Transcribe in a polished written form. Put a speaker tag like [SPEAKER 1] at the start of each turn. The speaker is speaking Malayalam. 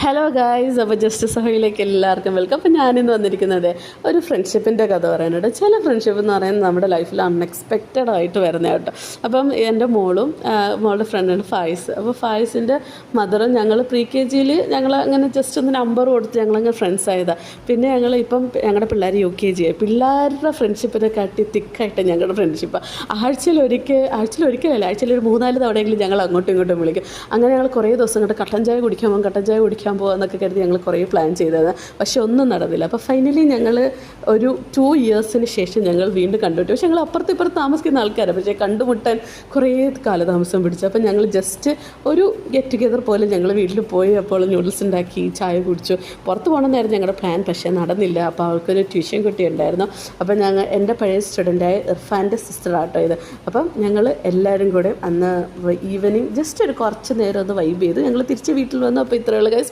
[SPEAKER 1] ഹലോ ഗായ്സ്, അപ്പോൾ ജസ്റ്റ് സഹയിലേക്ക് എല്ലാവർക്കും വെൽക്കം. അപ്പോൾ ഞാനിന്ന് വന്നിരിക്കുന്നത് ഒരു ഫ്രണ്ട്ഷിപ്പിൻ്റെ കഥ പറയാനായിട്ട്. ചില ഫ്രണ്ട്ഷിപ്പ് എന്ന് പറയുന്നത് നമ്മുടെ ലൈഫിൽ അൺഎക്സ്പെക്റ്റഡ് ആയിട്ട് വരുന്ന കേട്ടോ. അപ്പം എൻ്റെ മോളുടെ ഫ്രണ്ടാണ് ഫായിസ്. അപ്പോൾ ഫായിസിൻ്റെ മദറും ഞങ്ങൾ KG ഞങ്ങൾ അങ്ങനെ ജസ്റ്റ് ഒന്ന് നമ്പർ കൊടുത്ത് ഞങ്ങളങ്ങ് ഫ്രണ്ട്സ് ആയതാണ്. പിന്നെ ഇപ്പം ഞങ്ങളുടെ പിള്ളേർ UKG ആയി. പിള്ളേരുടെ ഫ്രണ്ട്ഷിപ്പിനെ കാട്ടി തിക്കായിട്ട് ഞങ്ങളുടെ ഫ്രണ്ട്ഷിപ്പാണ്. ആഴ്ചയിൽ ഒരിക്കലല്ല, ആഴ്ചയിൽ ഒരു 3-4 തവണയെങ്കിലും ഞങ്ങൾ അങ്ങോട്ടും ഇങ്ങോട്ടും വിളിക്കും. അങ്ങനെ ഞങ്ങൾ കുറേ ദിവസം കണ്ട് കട്ടൻ ചായ കുടിക്കാൻ പോകാമെന്നൊക്കെ കരുതി ഞങ്ങൾ കുറേ പ്ലാൻ ചെയ്തത്. പക്ഷെ ഒന്നും നടന്നില്ല. അപ്പോൾ ഫൈനലി ഞങ്ങൾ ഒരു 2 ഇയേഴ്സിന് ശേഷം ഞങ്ങൾ വീണ്ടും കണ്ടുപിട്ടു. പക്ഷെ ഞങ്ങൾ അപ്പുറത്ത് താമസിക്കുന്ന ആൾക്കാരാണ്. പക്ഷേ കണ്ടുമുട്ടാൻ കുറേ കാലതാമസം പിടിച്ചു. അപ്പോൾ ഞങ്ങൾ ജസ്റ്റ് ഒരു ഗെറ്റ് ടുഗെദർ പോലെ ഞങ്ങൾ വീട്ടിൽ പോയി. അപ്പോൾ നൂഡിൽസ് ഉണ്ടാക്കി, ചായ കുടിച്ചു. പുറത്ത് പോകണമെന്നായിരുന്നു ഞങ്ങളുടെ പ്ലാൻ, പക്ഷേ നടന്നില്ല. അപ്പോൾ അവൾക്കൊരു ട്യൂഷൻ കുട്ടി ഉണ്ടായിരുന്നു. അപ്പോൾ എൻ്റെ പഴയ സ്റ്റുഡൻ്റായ ഇർഫാൻ്റെ സിസ്റ്ററാട്ടോ ഇത്. അപ്പം ഞങ്ങൾ എല്ലാവരും കൂടെ അന്ന് ഈവനിങ് ജസ്റ്റ് ഒരു കുറച്ച് നേരം ഒന്ന് വൈബ് ചെയ്ത് ഞങ്ങൾ തിരിച്ച് വീട്ടിൽ വന്നു. അപ്പോൾ ഇത്രയുള്ള ഗൈസ്.